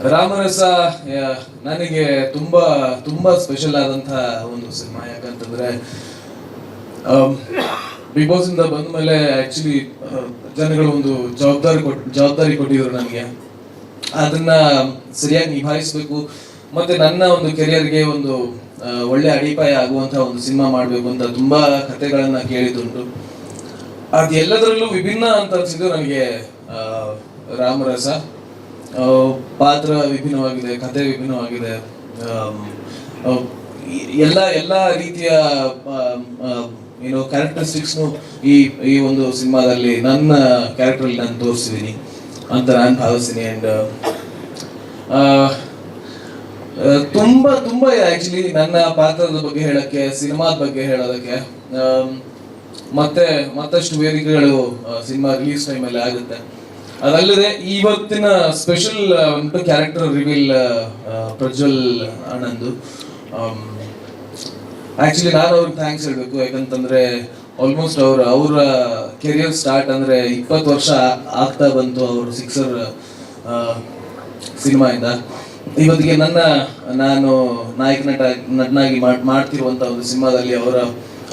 ರಾಮರಸ ನನಗೆ ತುಂಬಾ ತುಂಬಾ ಸ್ಪೆಷಲ್ ಆದಂತಹ ಒಂದು ಸಿನಿಮಾ. ಯಾಕಂತಂದ್ರೆ ಬಿಗ್ ಬಾಸ್ ಇಂದ ಬಂದ ಮೇಲೆ ಆಕ್ಚುಲಿ ಜನಗಳು ಒಂದು ಜವಾಬ್ದಾರಿ ಕೊಟ್ಟಿದ್ರು ನನಗೆ. ಅದನ್ನ ಸರಿಯಾಗಿ ನಿಭಾಯಿಸಬೇಕು, ಮತ್ತೆ ನನ್ನ ಒಂದು ಕೆರಿಯರ್ಗೆ ಒಂದು ಒಳ್ಳೆ ಅಡಿಪಾಯ ಆಗುವಂತಹ ಒಂದು ಸಿನಿಮಾ ಮಾಡಬೇಕು ಅಂತ ತುಂಬಾ ಕಥೆಗಳನ್ನ ಕೇಳಿದುಂಟು. ಅದೆಲ್ಲದರಲ್ಲೂ ವಿಭಿನ್ನ ಅಂತ ಅನ್ಸಿದ್ದು ನನಗೆ ರಾಮರಸ. ಪಾತ್ರ ವಿಭಿನ್ನವಾಗಿದೆ, ಕಥೆ ವಿಭಿನ್ನವಾಗಿದೆ, ಎಲ್ಲ ರೀತಿಯ ಏನೋ ಕ್ಯಾರೆಕ್ಟರಿಸ್ಟಿಕ್ಸ್ನು ಈ ಒಂದು ಸಿನಿಮಾದಲ್ಲಿ ನನ್ನ ಕ್ಯಾರೆಕ್ಟರ್ ನಾನು ತೋರಿಸಿದ್ದೀನಿ ಅಂತ ನಾನು ಭಾವಿಸ್ತೀನಿ. ಅಂಡ್ ತುಂಬಾ ತುಂಬಾ ಆಕ್ಚುಲಿ ನನ್ನ ಪಾತ್ರದ ಬಗ್ಗೆ ಹೇಳಕ್ಕೆ, ಸಿನಿಮಾದ ಬಗ್ಗೆ ಹೇಳೋದಕ್ಕೆ ಮತ್ತಷ್ಟು ವೇದಿಕೆಗಳು ಸಿನಿಮಾ ರಿಲೀಸ್ ಟೈಮಲ್ಲಿ ಆಗುತ್ತೆ. ಅದಲ್ಲದೆ ಇವತ್ತಿನ ಸ್ಪೆಷಲ್ ಉಂಟು ಕ್ಯಾರೆಕ್ಟರ್ ರಿವೀಲ್ ಪ್ರಜ್ವಲ್ ಅಣ್ಣಂದು. ಆಕ್ಚುಲಿ ನಾನು ಅವ್ರಿಗೆ ಥ್ಯಾಂಕ್ಸ್ ಹೇಳ್ಬೇಕು. ಯಾಕಂತಂದ್ರೆ ಆಲ್ಮೋಸ್ಟ್ ಅವರ ಕೆರಿಯರ್ ಸ್ಟಾರ್ಟ್ ಅಂದ್ರೆ 20 ವರ್ಷ ಆಗ್ತಾ ಬಂತು ಅವರು ಸಿಕ್ಸರ್ ಸಿನಿಮಾಯಿಂದ ಇವತ್ತಿಗೆ ನಾನು ನಾಯಕ ನಟನಾಗಿ ಮಾಡ್ತಿರುವಂತ ಒಂದು ಸಿನಿಮಾದಲ್ಲಿ ಅವರ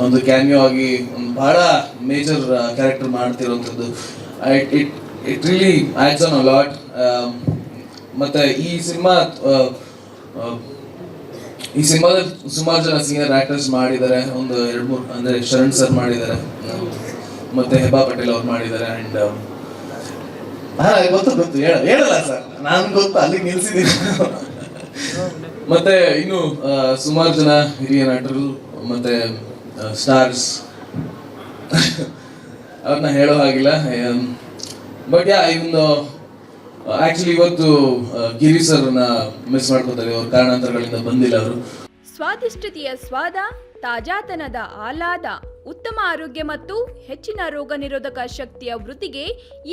ಒಂದು ಕ್ಯಾಮಿಯೋ ಆಗಿ ಬಹಳ ಮೇಜರ್ ಕ್ಯಾರೆಕ್ಟರ್ ಮಾಡ್ತಿರುವಂಥದ್ದು. It really adds on a lot. ಮತ್ತೆ ಈ ಸಿನಿಮಾದಲ್ಲಿ ಸುಮಾರು ಜನ ಸೀನಿಯರ್ ಆಕ್ಟರ್ಸ್ ಮಾಡಿದ್ದಾರೆ. ಒಂದು 2-3 ಅಂದ್ರೆ ಶರಣ್ ಸರ್ ಮಾಡಿದ್ದಾರೆ, ಮತ್ತೆ ಹೆಬಾ ಪಟೇಲ್ ಅವ್ರು ಮಾಡಿದ್ದಾರೆ. ಅಂಡ್ ಗೊತ್ತು ಹೇಳಲ್ಲ ಸರ್, ನಾನು ಗೊತ್ತು ಅಲ್ಲಿಗೆ ನಿಲ್ಸಿದ್ದೀನಿ. ಮತ್ತೆ ಇನ್ನು ಸುಮಾರು ಜನ ಹಿರಿಯ ನಟರು ಮತ್ತೆ ಸ್ಟಾರ್ಸ್ ಅವ್ರನ್ನ ಹೇಳೋ ಹಾಗಿಲ್ಲ. ಬಟ್ ಇವನು ಆಕ್ಚುಲಿ ಇವತ್ತು ಗಿರಿ ಸರ್ನ ಮಿಸ್ ಮಾಡ್ಕೋತಾರೆ. ಅವ್ರ ಕಾರಣಾಂತರಗಳಿಂದ ಬಂದಿಲ್ಲ ಅವರು. ಸ್ವಾದಿಷ್ಟತೆಯ ಸ್ವಾದ, ತಾಜಾತನದ ಆಹ್ಲಾದ, ಉತ್ತಮ ಆರೋಗ್ಯ ಮತ್ತು ಹೆಚ್ಚಿನ ರೋಗ ನಿರೋಧಕ ಶಕ್ತಿಯ ವೃದ್ಧಿಗೆ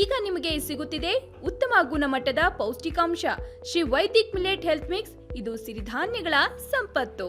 ಈಗ ನಿಮಗೆ ಸಿಗುತ್ತಿದೆ ಉತ್ತಮ ಗುಣಮಟ್ಟದ ಪೌಷ್ಟಿಕಾಂಶ. Shri Vaidik millet health mix. ಇದು ಸಿರಿಧಾನ್ಯಗಳ ಸಂಪತ್ತು.